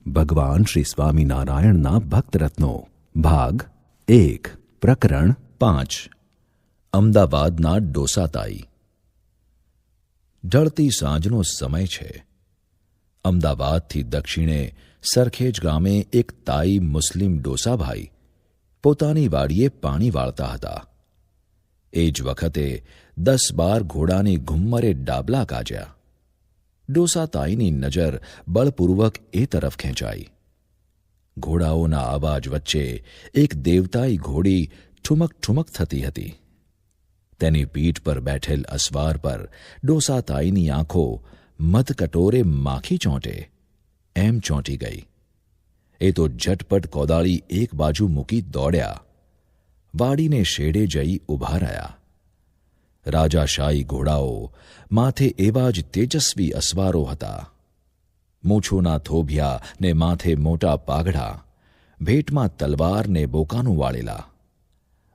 ભગવાન શ્રી સ્વામિનારાયણના ભક્તરત્નો ભાગ 1 પ્રકરણ 5 અમદાવાદના ડોસાતાઈ. ઢળતી સાંજનો સમય છે. અમદાવાદથી દક્ષિણે સરખેજ ગામે એક તાઈ મુસ્લિમ ડોસાભાઈ પોતાની વાડીએ પાણી વાળતા હતા. એ જ વખતે 10-12 ઘોડાની ઘુમ્મરે ડાબલા કાજ્યા. ડોસાતાઈની નજર બળપૂર્વક એ તરફ ખેંચાઈ. ઘોડાઓના અવાજ વચ્ચે એક દેવતાઈ ઘોડી ઠુમક ઠુમક થતી હતી. તેની પીઠ પર બેઠેલ અસવાર પર ડોસાતાઈની આંખો મધકટોરે માખી ચોંટે એમ ચોંટી ગઈ. એ તો ઝટપટ કોદાળી એક બાજુ મૂકી દોડ્યા. વાડીને શેડે જઈ ઊભા રહ્યા. રાજાશાહી ઘોડાઓ, માથે એવા જ તેજસ્વી અસવારો હતા. મૂછોના થોભિયા ને માથે મોટા પાઘડા, ભેટમાં તલવાર ને બોકાનું વાળેલા.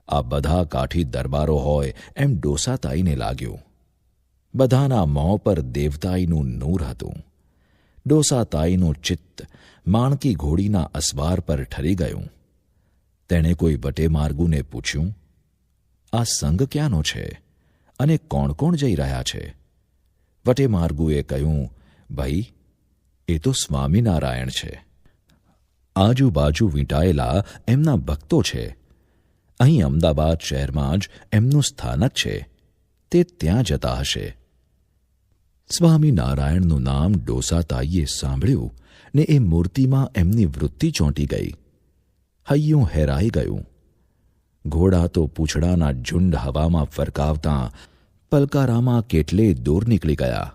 આ બધા કાઠી દરબારો હોય એમ ડોસાતાઈને લાગ્યું. બધાના મોં પર દેવતાઈનું નૂર હતું. ડોસાતાઈનું ચિત્ત માણકી ઘોડીના અસવાર પર ઠરી ગયું. તેણે કોઈ વટેમાર્ગુને પૂછ્યું, આ સંગ ક્યાંનો છે અને કોણ કોણ જઈ રહ્યા છે? વટેમાર્ગુએ કહ્યું, ભાઈ, એ તો સ્વામિનારાયણ છે. આજુબાજુ વીંટાયેલા એમના ભક્તો છે. અહીં અમદાવાદ શહેરમાં જ એમનું સ્થાનક છે. તે ત્યાં જતા હશે. સ્વામિનારાયણનું નામ ડોસાતાઈએ સાંભળ્યું ને એ મૂર્તિમાં એમની વૃત્તિ ચોંટી ગઈ. હૈયું હેરાઈ ગયું. ઘોડા તો પૂંછડાના ઝુંડ હવામાં ફરકાવતાં પલકારામાં કેટલે દૂર નીકળી ગયા.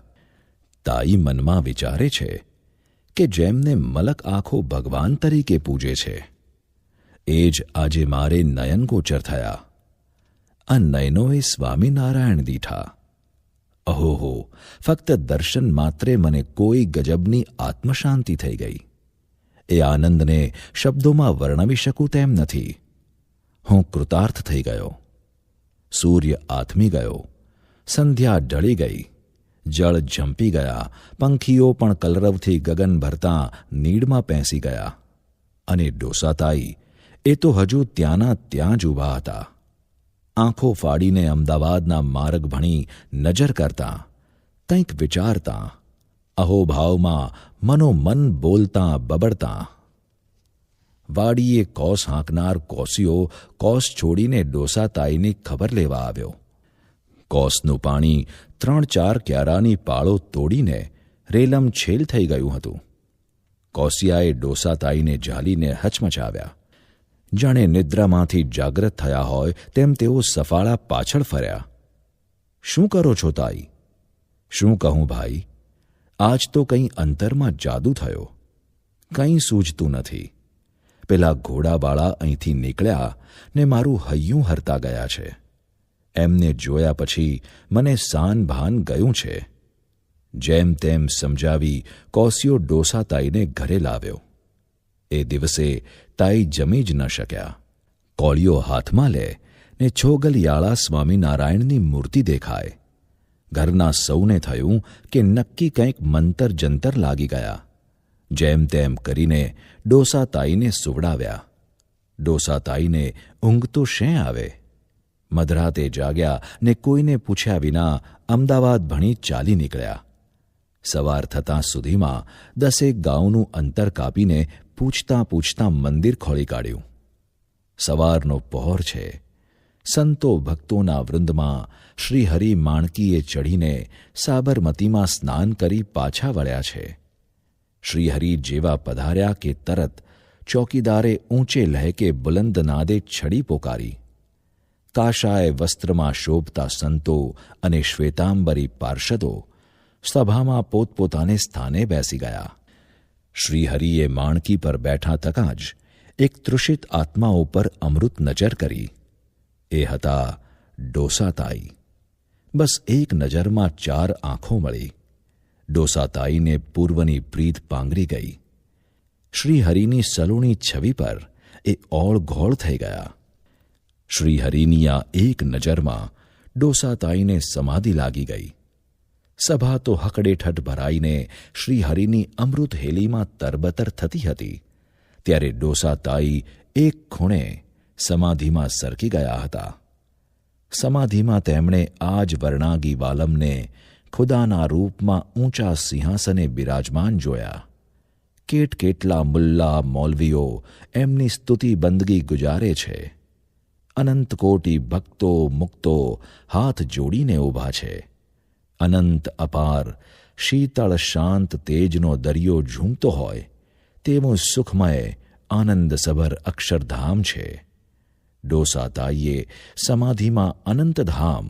તાઈ મનમાં વિચારે છે કે જેમને મલક આંખો ભગવાન તરીકે પૂજે છે એ જ આજે મારે નયન ગોચર થયા. આ નયનોએ સ્વામિનારાયણ દીઠા. અહોહો, ફક્ત દર્શન માત્રે મને કોઈ ગજબની આત્મશાંતિ થઈ ગઈ. એ આનંદને શબ્દોમાં વર્ણવી શકું તેમ નથી. હું કૃતાર્થ થઈ ગયો. સૂર્ય આથમી ગયો. સંધ્યા ઢળી ગઈ. જળ ઝંપી ગયા. પંખીઓ પણ કલરવથી ગગન ભરતાં નીડમાં પેંસી ગયા. અને ડોસાતાઈ એ તો હજુ ત્યાંના ત્યાં જ ઊભા હતા. આંખો ફાડીને અમદાવાદના માર્ગ ભણી નજર કરતાં, કંઈક વિચારતાં, અહોભાવમાં મનોમન બોલતાં બબડતાં. વાડીએ કોસ હાંકનાર કોસીઓ કોસ છોડીને ડોસાતાઈની ખબર લેવા આવ્યો. કોસનું પાણી 3-4 ક્યારાની પાળો તોડીને રેલમ છેલ થઈ ગયું હતું. કોસિયાએ ડોસાતાઈને ઝાલીને હચમચાવ્યા. જાણે નિદ્રામાંથી જાગ્રત થયા હોય તેમ તેઓ સફાળા પાછળ ફર્યા. શું કરો છો તાઈ? શું કહું ભાઈ, આજ તો કંઈ અંતરમાં જાદુ થયો. કંઈ સૂઝતું નથી. પેલા ઘોડાવાળા અહીંથી નીકળ્યા ને મારું હૈયું હરતા ગયા છે. એમને જોયા પછી મને સાન ભાન ગયું છે. જેમ તેમ સમજાવી કોસિયો ડોસાતાઈને ઘરે લાવ્યો. એ દિવસે તાઈ જમી જ ન શક્યા. કોળીઓ હાથમાં લે ને છોગલિયાળા સ્વામિનારાયણની મૂર્તિ દેખાય. ઘરના સૌને થયું કે નક્કી કંઈક મંતર જંતર લાગી ગયા. જેમ તેમ કરીને ડોસાતાઈને સુવડાવ્યા. ડોસાતાઈને ઊંઘ તો શેં આવે? મધરાતે જાગ્યા ને કોઈને પૂછ્યા વિના અમદાવાદ ભણી ચાલી નીકળ્યા. સવાર થતાં સુધીમાં 10 ગાઉનું અંતર કાપીને પૂછતાં પૂછતાં મંદિર ખોળી કાઢ્યું. સવારનો પહોર છે. સંતો ભક્તોના વૃંદમાં શ્રીહરિ માણકીએ ચઢીને સાબરમતીમાં સ્નાન કરી પાછા વળ્યા છે. શ્રીહરિ જેવા પધાર્યા કે તરત ચોકીદારે ઊંચે લહેકે બુલંદ નાદે છડી પોકારી. કાશાય વસ્ત્રમાં શોભતા સંતો અને શ્વેતાંબરી પાર્ષદો સભામાં પોતપોતાને સ્થાને બેસી ગયા. શ્રીહરિએ માણકી પર બેઠા તકાં જ એક તૃષિત આત્મા ઉપર અમૃત નજર કરી. એ હતા ડોસાતાઈ. બસ એક નજરમાં 4 આંખો મળી. ડોસાતાઈને પૂર્વની પ્રીત પાંગરી ગઈ. શ્રીહરિની સલૂણી છવી પર એ ઓળઘોળ થઈ ગયા. શ્રીહરિની આ એક નજરમાં ડોસાતાઈને સમાધિ લાગી ગઈ. સભા તો હકડેઠઠ ભરાઈને શ્રીહરિની અમૃત હેલીમાં તરબતર થતી હતી ત્યારે ડોસાતાઈ એક ખૂણે સમાધિમાં સરકી ગયા હતા. સમાધિમાં તેમણે આજ વર્ણાગી વાલમને ખુદાના રૂપમાં ઊંચા સિંહાસને બિરાજમાન જોયા. કેટલા મુલ્લા મૌલવીઓ એમની સ્તુતિ બંદગી ગુજારે છે. અનંત કોટી ભક્તો મુક્તો હાથ જોડીને ઊભા છે. અનંત અપાર શીતળ શાંત તેજનો દરિયો ઝૂમતો હોય તેવું સુખમય આનંદસભર અક્ષરધામ છે. ડોસાતાઈએ સમાધિમાં અનંતધામ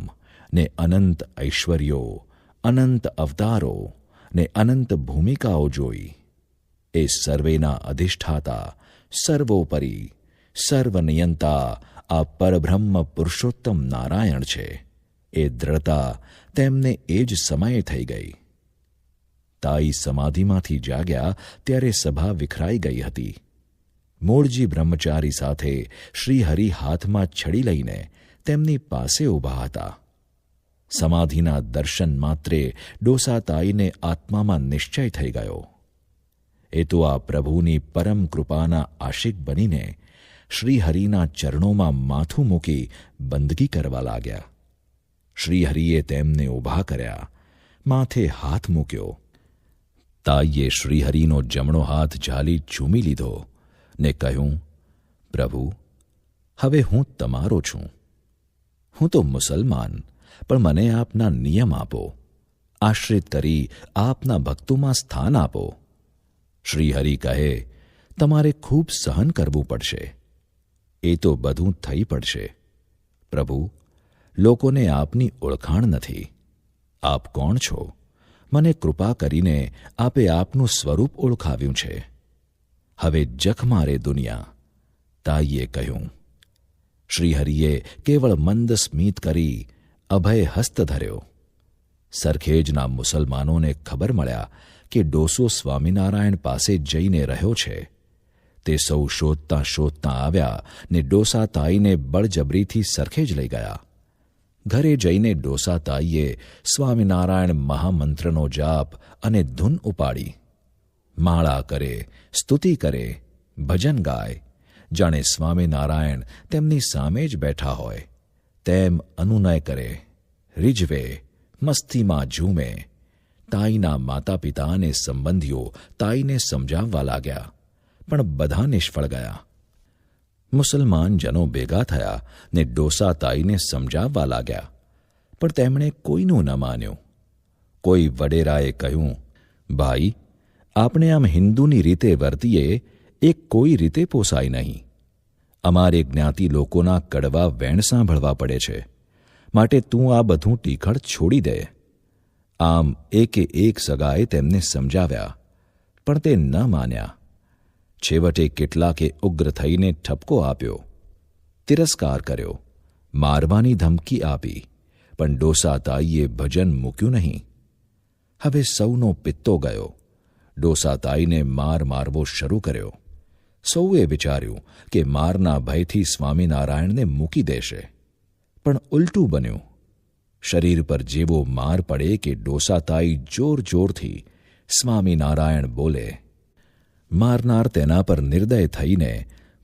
ને અનંત ઐશ્વર્યો, અનંત અવતારો ને અનંત ભૂમિકાઓ જોઈ. એ સર્વેના અધિષ્ઠાતા, સર્વોપરી, સર્વનિયંતા આ પરબ્રહ્મ પુરુષોત્તમ નારાયણ છે. એ દ્રઢતા તેમને એ જ સમયે થઈ ગઈ. તાઈ સમાધિમાંથી જાગ્યા ત્યારે સભા વિખરાઈ ગઈ હતી. મૂળજી બ્રહ્મચારી સાથે શ્રીહરિ હાથમાં છડી લઈને તેમની પાસે ઊભા હતા. સમાધિના દર્શન માત્રે ડોસાતાઈને આત્મામાં નિશ્ચય થઈ ગયો. એ તો આ પ્રભુની પરમ કૃપાના આશિક બનીને શ્રીહરિના ચરણોમાં માથું મૂકી બંદગી કરવા લાગ્યા. શ્રીહરિએ તેમને ઊભા કર્યા, માથે હાથ મૂક્યો. તાઈએ શ્રીહરિનો જમણો હાથ ઝાલી ચૂમી લીધો ને કહ્યું, પ્રભુ, હવે હું તમારો છું. હું તો મુસલમાન, પણ મને આપના નિયમ આપો. આશ્રિત કરી આપના ભક્તોમાં સ્થાન આપો. શ્રીહરિ કહે, તમારે ખૂબ સહન કરવું પડશે. એ તો બધું થઈ પડશે. પ્રભુ, લોકોને આપની ઓળખાણ નથી. આપ કોણ છો? મને કૃપા કરીને આપે આપનું સ્વરૂપ ઓળખાવ્યું છે. હવે જખ મારે દુનિયા. તાઈએ કહ્યું. શ્રીહરિએ કેવળ મંદ સ્મિત કરી અભય હસ્ત ધર્યો. સરખેજના મુસલમાનોને ખબર મળ્યા કે ડોસો સ્વામિનારાયણ પાસે જઈને રહ્યો છે. તે સૌ શોધતાં શોધતાં આવ્યા ને ડોસાતાઈને બળજબરીથી સરખેજ લઈ ગયા. ઘરે જઈને ડોસાતાઈએ સ્વામિનારાયણ મહામંત્રનો જાપ અને ધૂન ઉપાડી. માળા કરે, સ્તુતિ કરે, ભજન ગાય, જાણે સ્વામિનારાયણ તેમની સામે જ બેઠા હોય તેમ અનુનય કરે, રીઝવે, મસ્તીમાં ઝૂમે. તાઈના માતા પિતા અને સંબંધીઓ તાઈને સમજાવવા લાગ્યા, પણ બધા નિષ્ફળ ગયા. મુસલમાન જનો ભેગા થયા ને ડોસાતાઈને સમજાવવા લાગ્યા, પણ તેમણે કોઈનું ન માન્યું. કોઈ વડેરાએ કહ્યું, ભાઈ, આપણે આમ હિન્દુની રીતે વર્તીએ એ કોઈ રીતે પોસાય નહીં. અમારે જ્ઞાતિ લોકોના કડવા વેણ સાંભળવા પડે છે, માટે તું આ બધું ટીખળ છોડી દે. આમ એકે એક સગાએ તેમને સમજાવ્યા, પણ તે ન માન્યા. છેવટે કેટલાકે ઉગ્ર થઈને ઠપકો આપ્યો, તિરસ્કાર કર્યો, મારવાની ધમકી આપી, પણ ડોસાતાઈએ ભજન મૂક્યું નહીં. હવે સૌનો પિત્તો ગયો. ડોસાતાઈને માર મારવો શરૂ કર્યો. સૌએ વિચાર્યું કે મારના ભયથી સ્વામિનારાયણને મૂકી દેશે, પણ ઉલટું બન્યું. શરીર પર જેવો માર પડે કે ડોસાતાઈ જોર જોરથી સ્વામિનારાયણ બોલે. મારનાર તેના પર નિર્દય થઈને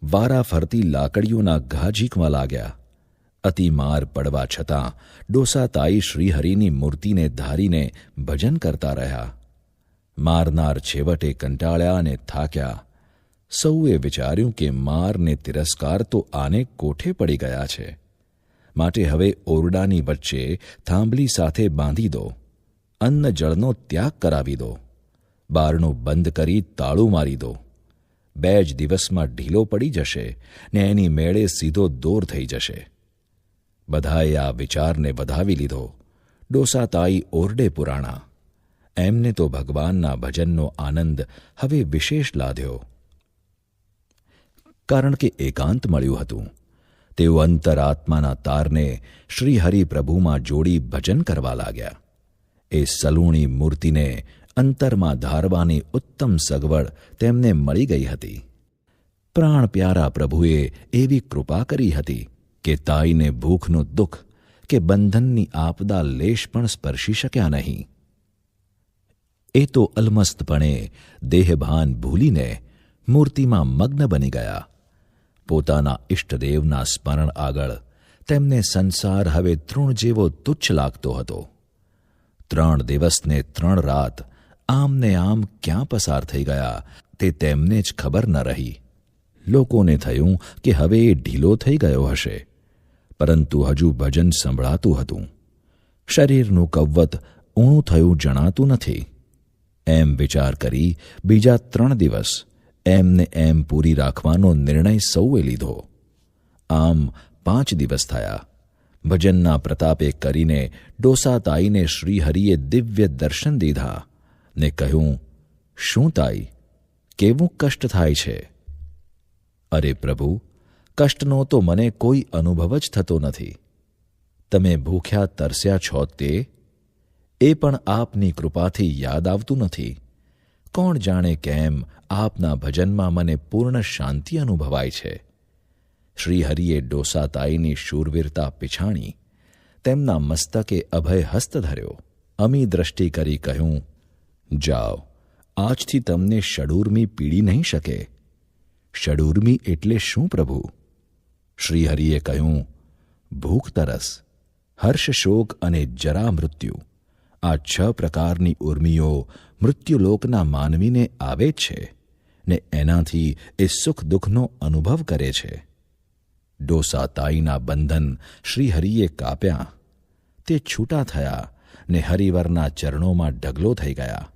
વારા ફરતી લાકડીઓના ઘા ઝીંકવા લાગ્યા. અતિ માર પડવા છતાં ડોસાતાઈ શ્રીહરિની મૂર્તિને ધારીને ભજન કરતા રહ્યા. મારનાર છેવટે કંટાળ્યા અને થાક્યા. સૌએ વિચાર્યું કે માર ને તિરસ્કાર તો આને કોઠે પડી ગયા છે, માટે હવે ઓરડાની વચ્ચે થાંભલી સાથે બાંધી દો, અન્ન જળનો ત્યાગ કરાવી દો, બારણું બંધ કરી તાળું મારી દો. 2 જ દિવસમાં ઢીલો પડી જશે ને એની મેળે સીધો દોર થઈ જશે. બધાએ આ વિચારને વધાવી લીધો. ડોસાતાઈ ઓરડે પુરાણા. એમને તો ભગવાનના ભજનનો આનંદ હવે વિશેષ લાદ્યો. કારણ કે એકાંત મળ્યું હતું. તેઓ અંતરાત્માના તારને શ્રીહરિ પ્રભુમાં જોડી ભજન કરવા લાગ્યા. એ સલૂણી મૂર્તિને અંતરમાં ધારવાની ઉત્તમ સગવડ તેમને મળી ગઈ હતી. પ્રાણ પ્યારા પ્રભુએ એવી કૃપા કરી હતી કે તાઈને ભૂખનું દુઃખ કે બંધનની આપદા લેશ પણ સ્પર્શી શક્યા નહીં. એ તો અલમસ્તપણે દેહભાન ભૂલીને મૂર્તિમાં મગ્ન બની ગયા. પોતાના ઇષ્ટદેવના સ્મરણ આગળ તેમને સંસાર હવે તૃણ જેવો તુચ્છ લાગતો હતો. 3 દિવસ ને 3 રાત આમ ને આમ ક્યાં પસાર થઈ ગયા તે તેમને જ ખબર ન રહી. લોકોને થયું કે હવે એ ઢીલો થઈ ગયો હશે, પરંતુ હજુ ભજન સંભળાતું હતું. શરીરનું કવ્વત ઊણું થયું જણાતું નથી. એમ વિચાર કરી બીજા 3 દિવસ એમને એમ પૂરી રાખવાનો નિર્ણય સૌએ લીધો. આમ 5 દિવસ થયા. ભજનના પ્રતાપે કરીને ડોસા તાઈને શ્રીહરિએ દિવ્ય દર્શન દીધા ને કહ્યું, શું તાઈ, કેવું કષ્ટ થાય છે? અરે પ્રભુ, કષ્ટનો તો મને કોઈ અનુભવ જ થતો નથી. તમે ભૂખ્યા તરસ્યા છો તે એ પણ આપની કૃપાથી યાદ આવતું નથી. કોણ જાણે કેમ આપના ભજનમાં મને પૂર્ણ શાંતિ અનુભવાય છે. શ્રીહરિએ ડોસા તાઈની શૂરવીરતા પીછાણી તેમના મસ્તકે અભય હસ્ત ધર્યો. અમી દ્રષ્ટિ કરી કહ્યું, જાઓ, આજથી તમને ષડૂર્મી પીડી નહીં શકે. ષડૂર્મી એટલે શું પ્રભુ? શ્રીહરિએ કહ્યું, ભૂખ તરસ, હર્ષ શોક અને જરા મૃત્યુ, આ 6 પ્રકારની ઉર્મિઓ મૃત્યુલોકના માનવીને આવે જ છે ને એનાથી એ સુખ દુઃખનો અનુભવ કરે છે. ડોસા તાઈના બંધન શ્રીહરિએ કાપ્યા. તે છૂટા થયા ને હરિવરના ચરણોમાં ઢગલો થઈ ગયા.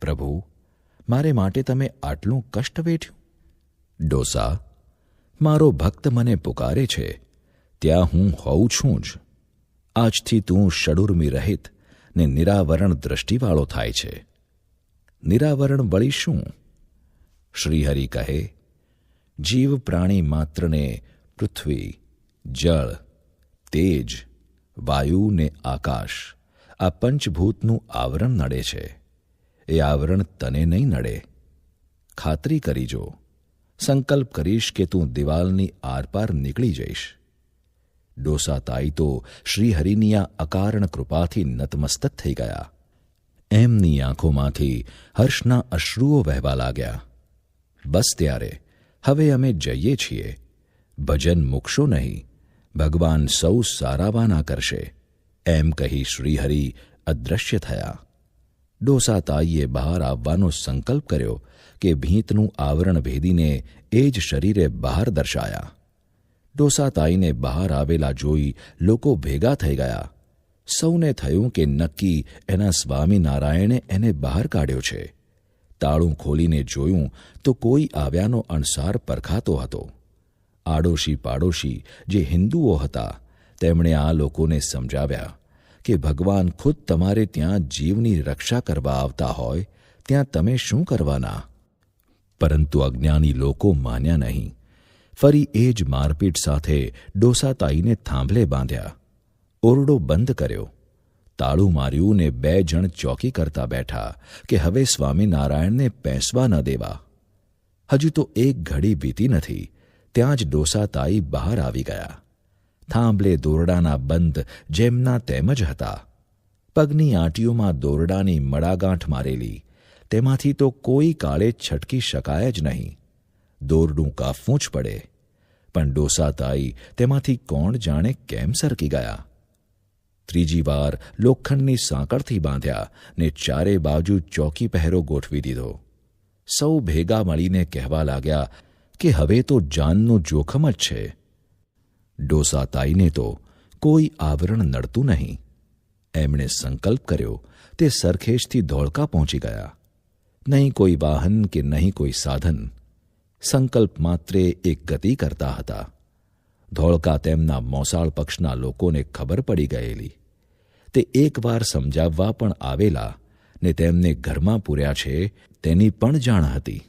પ્રભુ, મારે માટે તમે આટલું કષ્ટ વેઠ્યું? ડોસા, મારો ભક્ત મને પુકારે છે ત્યાં હું હોઉં છું જ. આજથી તું ષડૂર્મિ રહિત ને નિરાવરણ દ્રષ્ટિવાળો થાય છે. નિરાવરણ વળી શું? શ્રીહરિ કહે, જીવ પ્રાણી માત્રને પૃથ્વી, જળ, તેજ, વાયુ ને આકાશ આ પંચભૂતનું આવરણ નડે છે. એ આવરણ તને નહીં નડે. ખાતરી કરી જો, સંકલ્પ કરીશ કે તું દિવાલની આરપાર નીકળી જઈશ. ડોસા તાઈ તો શ્રીહરિની આ અકારણ કૃપાથી નતમસ્તક થઈ ગયા. એમની આંખોમાંથી હર્ષના અશ્રુઓ વહેવા લાગ્યા. બસ ત્યારે હવે અમે જઈએ છીએ. ભજન મૂકશો નહીં, ભગવાન સૌ સારાવાના કરશે, એમ કહી શ્રીહરિ અદૃશ્ય થયા. ડોસા તાઈએ બહાર આવવાનો સંકલ્પ કર્યો કે ભીંતનું આવરણ ભેદીને એ જ શરીરે બહાર દર્શાયા. ડોસા તાઈને બહાર આવેલા જોઈ લોકો ભેગા થઈ ગયા. સૌને થયું કે નક્કી એના સ્વામિનારાયણે એને બહાર કાઢ્યો છે. તાળું ખોલીને જોયું તો કોઈ આવ્યાનો અણસાર પરખાતો હતો. આડોશી પાડોશી જે હિન્દુઓ હતા તેમણે આ લોકોને સમજાવ્યા કે ભગવાન ખુદ તમારે ત્યાં જીવની રક્ષા કરવા આવતા હોય ત્યાં તમે શું કરવાના? પરંતુ અજ્ઞાની લોકો માન્યા નહીં. ફરી એ જ મારપીટ સાથે ડોસા તાઈને થાંભલે બાંધ્યા. ઓરડો બંધ કર્યો. તાળું માર્યું ને 2 જણ ચોકી કરતા બેઠા કે હવે સ્વામિનારાયણને પેસવા ન દેવા. હજુ તો 1 ઘડી વીતી નથી ત્યાં જ ડોસા તાઈ બહાર આવી ગયા. થાંભલે દોરડાના બંધ જેમના તેમ જ હતા. પગની આંટીઓમાં દોરડાની મડાગાંઠ મારેલી. તેમાંથી તો કોઈ કાળે છટકી શકાય જ નહીં. દોરડું કાપવું જ પડે. પણ ડોસા તાઈ તેમાંથી કોણ જાણે કેમ સરકી ગયા. ત્રીજી વાર લોખંડની સાંકળથી બાંધ્યા ને 4 બાજુ ચોકી પહેરો ગોઠવી દીધો. સૌ ભેગા મળીને કહેવા લાગ્યા કે હવે તો જાનનું જોખમ જ છે. ડોસા તાઈને તો કોઈ આવરણ નડતું નહીં. એમણે સંકલ્પ કર્યો તે સરખેજથી ધોળકા પહોંચી ગયા. નહીં કોઈ વાહન કે નહીં કોઈ સાધન. સંકલ્પ માત્રે એક ગતિ કરતા હતા. ધોળકા તેમના મોસાળ પક્ષના લોકોને ખબર પડી ગયેલી. તે એકવાર સમજાવવા પણ આવેલા ને તેમને ઘરમાં પૂર્યા છે તેની પણ જાણ હતી.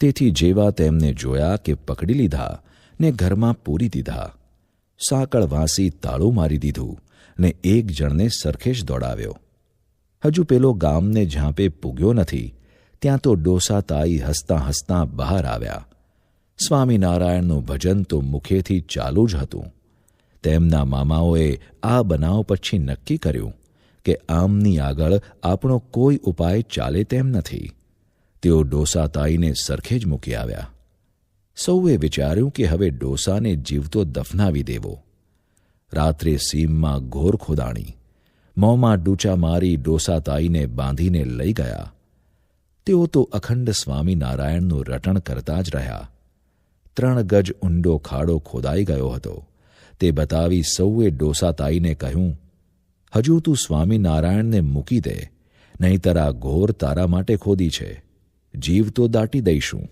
તેથી જેવા તેમને જોયા કે પકડી લીધા ને ઘરમાં પૂરી દીધા. સાંકળ વાંસી તાળું મારી દીધું ને 1 જણને સરખેજ દોડાવ્યો. હજુ પેલો ગામને ઝાંપે પૂગ્યો નથી ત્યાં તો ડોસા તાઈ હસતાં હસતાં બહાર આવ્યા. સ્વામિનારાયણનું ભજન તો મુખેથી ચાલુ જ હતું. તેમના મામાઓએ આ બનાવ પછી નક્કી કર્યું કે આમની આગળ આપણો કોઈ ઉપાય ચાલે તેમ નથી. તેઓ ડોસાતાઈને સરખે જ મૂકી આવ્યા. સૌએ વિચાર્યું કે હવે ડોસાને જીવતો દફનાવી દેવો. રાત્રે સીમમાં ઘોર ખોદાણી, મોંમાં ડૂચા મારી ડોસાતાઈને બાંધીને લઈ ગયા. તેઓ તો અખંડ સ્વામિનારાયણનું રટણ કરતા જ રહ્યા. 3 ગજ ઊંડો ખાડો ખોદાઈ ગયો હતો. તે બતાવી સૌએ ડોસાતાઈને કહ્યું, હજુ તું સ્વામિનારાયણને મૂકી દે, નહીંતર આ ઘોર તારા માટે ખોદી છે. જીવ તો દાટી દઈશું.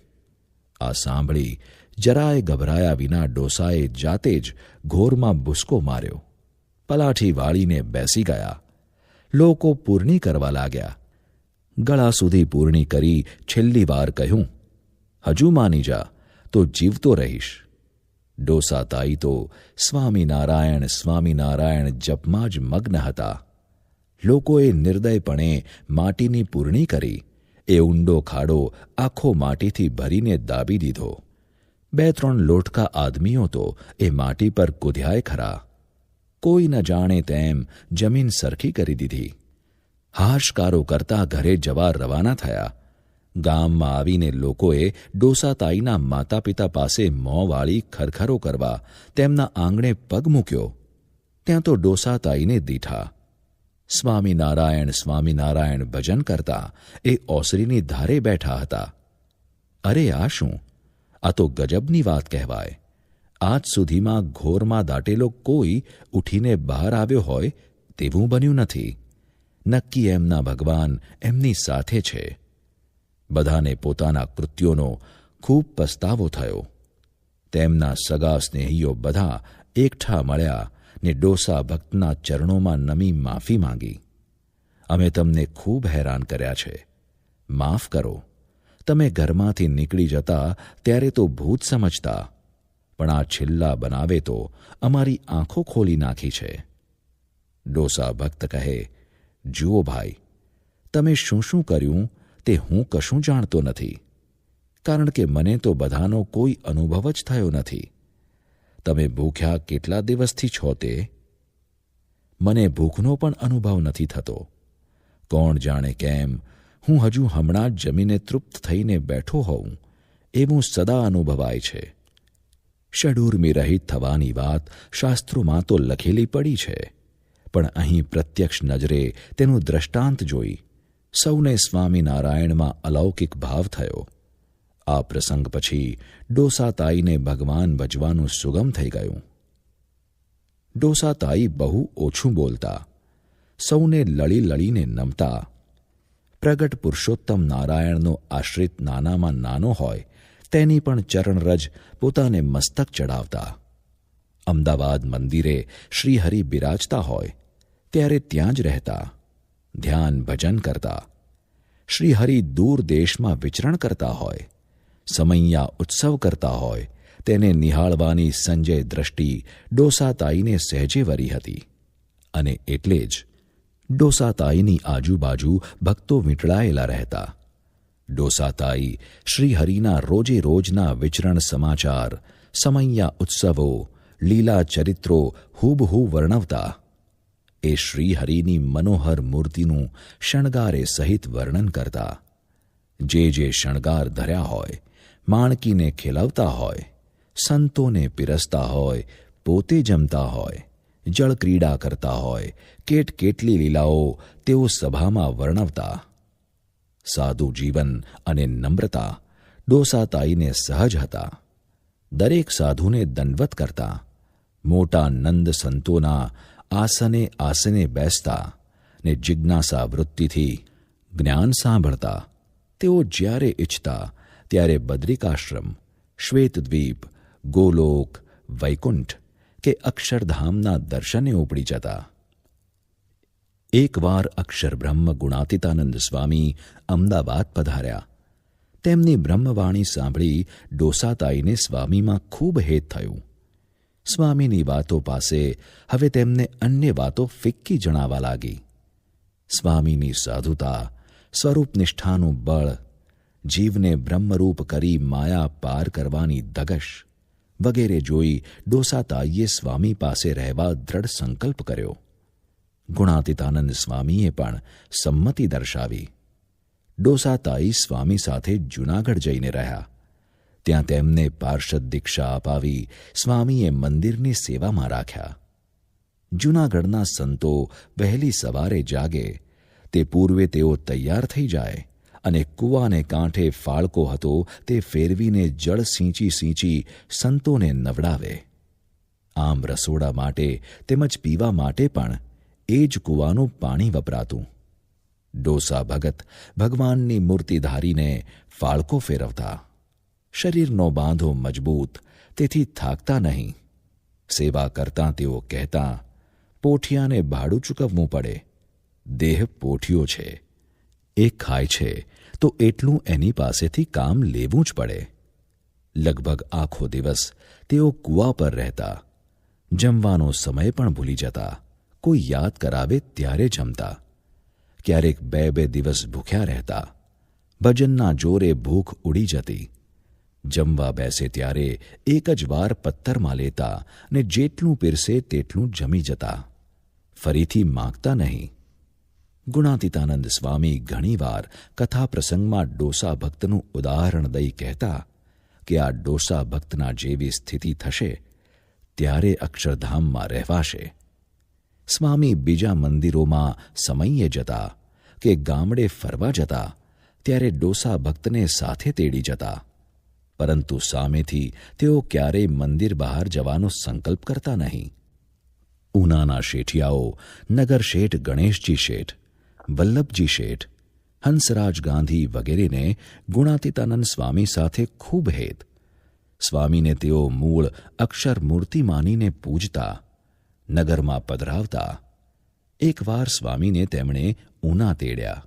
આ સાંભળી જરાય ગભરાયા વિના ડોસાએ જાતે જ ઘોરમાં ભૂસકો માર્યો. પલાઠી વાળીને બેસી ગયા. લોકો પૂરણી કરવા લાગ્યા. ગળા સુધી પૂરણી કરી છેલ્લી વાર કહ્યું, હજુ માની જા તો જીવતો રહીશ. ડોસાતાઈ તો સ્વામિનારાયણ સ્વામિનારાયણ જપમાં જ મગ્ન હતા. લોકોએ નિર્દયપણે માટીની પૂરણી કરી એ ઊંડો ખાડો આખો માટીથી ભરીને દાબી દીધો. 2-3 લોટકા આદમીઓ તો એ માટી પર કૂદ્યાય ખરા. કોઈ ન જાણે તેમ જમીન સરખી કરી દીધી. હાશકારો કરતા ઘરે જવા રવાના થયા. ગામમાં આવીને લોકોએ ડોસાતાઈના માતા પિતા પાસે મોં વાળી ખરખરો કરવા તેમના આંગણે પગ મૂક્યો. ત્યાં તો ડોસાતાઈને દીઠા. સ્વામિનારાયણ સ્વામિનારાયણ ભજન કરતા એ ઓસરીની ધારે બેઠા હતા. અરે આ શું? આ તો ગજબની વાત કહેવાય. આજ સુધીમાં ઘોરમાં દાટેલો કોઈ ઉઠીને બહાર આવ્યો હોય તેવું બન્યું નથી. નક્કી એમના ભગવાન એમની સાથે છે. બધાને પોતાના કૃત્યોનો ખૂબ પસ્તાવો થયો. તેમના સગા સ્નેહીઓ બધા એકઠા મળ્યા ને ડોસા ભક્તના ચરણોમાં નમી માફી માંગી. અમે તમને ખૂબ હેરાન કર્યા છે. માફ કરો. તમે ઘરમાંથી નીકળી જતા ત્યારે તો ભૂત સમજતા, પણ આ છેલ્લા બનાવે તો અમારી આંખો ખોલી નાખી છે. ડોસા ભક્ત કહે, જુઓ ભાઈ, તમે શું શું કર્યું તે હું કશું જાણતો નથી, કારણ કે મને તો બધાનો કોઈ અનુભવ જ થયો નથી. તમે ભૂખ્યા કેટલા દિવસથી છો તે? મને ભૂખનો પણ અનુભવ નથી થતો. કોણ જાણે કેમ હું હજુ હમણાં જ જમીને તૃપ્ત થઈને બેઠો હોઉં એવું સદા અનુભવાય છે. ષડૂર્મિ રહિત થવાની વાત શાસ્ત્રોમાં તો લખેલી પડી છે, પણ અહીં પ્રત્યક્ષ નજરે તેનું દ્રષ્ટાંત જોઈ સૌને સ્વામિનારાયણમાં અલૌકિક ભાવ થયો. આ પ્રસંગ પછી ડોસાતાઈને ભગવાન ભજવાનું સુગમ થઈ ગયું. ડોસાતાઈ બહુ ઓછું બોલતા, સૌને લળી લળીને નમતા. પ્રગટ પુરુષોત્તમ નારાયણનો આશ્રિત નાનામાં નાનો હોય તેની પણ ચરણરજ પોતાને મસ્તક ચડાવતા. અમદાવાદ મંદિરે શ્રીહરિ બિરાજતા હોય ત્યારે ત્યાં જ રહેતા, ધ્યાન ભજન કરતા. શ્રીહરિ દૂર દેશમાં વિચરણ કરતા હોય, સમૈયા ઉત્સવ કરતા હોય તેને નિહાળવાની સંજય દ્રષ્ટિ ડોસાતાઈને સહેજે વરી હતી. અને એટલે જ ડોસાતાઈની આજુબાજુ ભક્તો વીંટળાયેલા રહેતા. ડોસાતાઈ શ્રીહરિના રોજે રોજના વિચરણ સમાચાર, સમૈયા ઉત્સવો, લીલા ચરિત્રો હૂબહૂ વર્ણવતા. એ શ્રીહરિની મનોહર મૂર્તિનું શણગારે સહિત વર્ણન કરતા. જે જે શણગાર ધર્યા હોય, માણકીને ખેલાવતા હોય, સંતોને પીરસતા હોય, પોતે જમતા હોય, જળક્રીડા કરતા હોય, કેટલી લીલાઓ તેઓ સભામાં વર્ણવતા. સાદું જીવન અને નમ્રતા ડોસાતાઈને સહજ હતા. દરેક સાધુને દંડવત કરતા. મોટા નંદ સંતોના આસને આસને બેસતા ને જિજ્ઞાસા વૃત્તિથી જ્ઞાન સાંભળતા. તેઓ જ્યારે ઇચ્છતા ત્યારે બદ્રિકાશ્રમ, શ્વેતદ્વીપ, ગોલોક, વૈકુંઠ કે અક્ષરધામના દર્શને ઉપડી જતા. એકવાર અક્ષરબ્રહ્મ ગુણાતીતાનંદ સ્વામી અમદાવાદ પધાર્યા. તેમની બ્રહ્મવાણી સાંભળી ડોસાતાઈને સ્વામીમાં ખૂબ હેત થયું. સ્વામીની વાતો પાસે હવે તેમને અન્ય વાતો ફિક્કી જણાવા લાગી. સ્વામીની સાધુતા, સ્વરૂપનિષ્ઠાનું બળ, જીવને બ્રહ્મરૂપ કરી માયા પાર કરવાની ધગશ વગેરે જોઈ ડોસાતાઈએ સ્વામી પાસે રહેવા દ્રઢ સંકલ્પ કર્યો. ગુણાતીતાનંદ સ્વામીએ પણ સંમતિ દર્શાવી. ડોસાતાઈ સ્વામી સાથે જૂનાગઢ જઈને રહ્યા. ત્યાં તેમને પાર્ષદ દીક્ષા અપાવી સ્વામીએ મંદિરની સેવામાં રાખ્યા. જૂનાગઢના સંતો વહેલી સવારે જાગે તે પૂર્વે તેઓ તૈયાર થઈ જાય અને કૂવાને કાંઠે ફાળકો હતો તે ફેરવીને જળ સિંચી સિંચી સંતોને નવડાવે. આમ રસોડા માટે તેમજ પીવા માટે પણ એ જ કૂવાનું પાણી વપરાતું. ડોસા ભગત ભગવાનની મૂર્તિ ધારીને ફાળકો ફેરવતા. શરીરનો બાંધો મજબૂત, તેથી થાકતા નહીં. સેવા કરતાં તેઓ કહેતા, પોઠિયાને ભાડું ચૂકવવું પડે. દેહ પોઠિયો છે, એ ખાય છે તો એટલું એની પાસેથી કામ લેવું જ પડે. લગભગ આખો દિવસ તેઓ કૂવા પર રહેતા. જમવાનો સમય પણ ભૂલી જતા. કોઈ યાદ કરાવે ત્યારે જમતા. ક્યારેક 2-2 દિવસ ભૂખ્યા રહેતા. ભજનના જોરે ભૂખ ઉડી જતી. જમવા બેસે ત્યારે એક જ વાર પત્તરમાં લેતા ને જેટલું પીરસે તેટલું જમી જતા. ફરીથી માગતા નહીં. ગુણાતીતાનંદ સ્વામી ઘણીવાર કથા પ્રસંગમાં ડોસા ભક્તનું ઉદાહરણ દઈ કહેતા કે આ ડોસા ભક્તના જેવી સ્થિતિ થશે ત્યારે અક્ષરધામમાં રહેવાશે. સ્વામી બીજા મંદિરોમાં સમયે જતા કે ગામડે ફરવા જતા ત્યારે ડોસા ભક્તને સાથે તેડી જતા. પરંતુ સામેથી તેઓ ક્યારેય મંદિર બહાર જવાનો સંકલ્પ કરતા નહીં. ઉનાના શેઠિયાઓ નગર શેઠ ગણેશજી શેઠ, વલ્લભજી શેઠ, હંસરાજ ગાંધી વગેરેને ગુણાતીતાનંદ સ્વામી સાથે ખૂબ હેત. સ્વામીને તેઓ મૂળ અક્ષર મૂર્તિ માનીને પૂજતા. નગરમાં પધરાવતા. એકવાર સ્વામીને તેમણે ઉના તેડ્યા.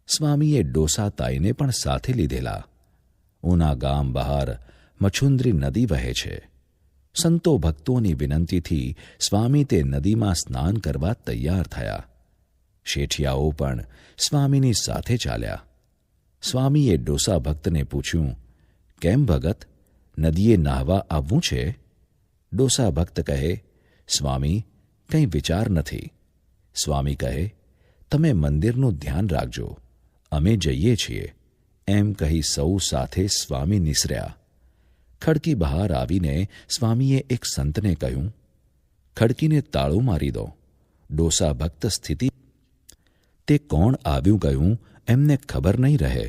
સ્વામીએ ડોસાતાઈને પણ સાથે લીધેલા. ઉના ગામ બહાર મછુંદરી નદી વહે છે. સંતો ભક્તોની વિનંતીથી સ્વામી તે નદીમાં સ્નાન કરવા તૈયાર થયા. શેઠિયાઓ પણ સ્વામીની સાથે ચાલ્યા. સ્વામીએ ડોસા ભક્તને પૂછ્યું, કેમ ભગત, નદીએ નાહવા આવવું છે? ડોસા ભક્ત કહે, સ્વામી, કંઈ વિચાર નથી. સ્વામી કહે, તમે મંદિરનું ધ્યાન રાખજો, અમે જઈએ છીએ. એમ કહી સૌ સાથે સ્વામી નિસર્યા. ખડકી બહાર આવીને સ્વામીએ એક સંતને કહ્યું, ખડકીને તાળું મારી દો. ડોસા ભક્ત સ્થિતિ તે કોણ આવ્યું ગયું એમને ખબર નહીં રહે.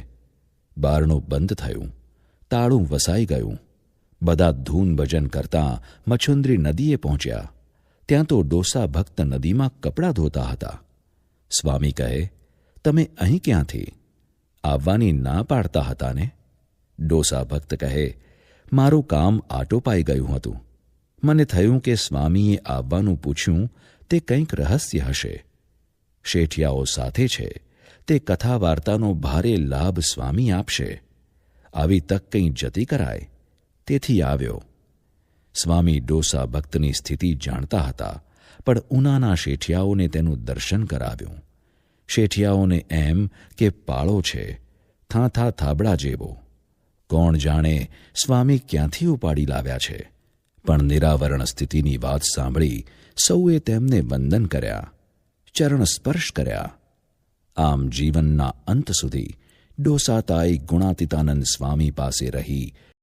બારણું બંધ થયું, તાળું વસાઈ ગયું. બધા ધૂન ભજન કરતાં મછુંદરી નદીએ પહોંચ્યા. ત્યાં તો ડોસા ભક્ત નદીમાં કપડાં ધોતા હતા. સ્વામી કહે, તમે અહીં ક્યાંથી? આવવાની ના પાડતા હતા ને? ડોસા ભક્ત કહે, મારું કામ આટોપાઈ ગયું હતું. મને થયું કે સ્વામીએ આવવાનું પૂછ્યું તે કંઈક રહસ્ય હશે. શેઠિયાઓ સાથે છે, તે કથા વાર્તાનો ભારે લાભ સ્વામી આપશે. આવી તક કંઈ જતી કરાય, તેથી આવ્યો. સ્વામી ડોસા ભક્તની સ્થિતિ જાણતા હતા, પણ ઉનાના શેઠિયાઓને તેનું દર્શન કરાવ્યું. શેઠિયાઓને એમ કે પાળો છે, થાંથા થાબડા જેવો. કોણ જાણે સ્વામી ક્યાંથી ઉપાડી લાવ્યા છે. પણ નિરાવરણ સ્થિતિની વાત સાંભળી સૌએ તેમને વંદન કર્યા, ચરણ સ્પર્શ કર્યા. આમ જીવનના અંત સુધી ડોસાતાઈ ગુણાતીતાનંદ સ્વામી પાસે રહી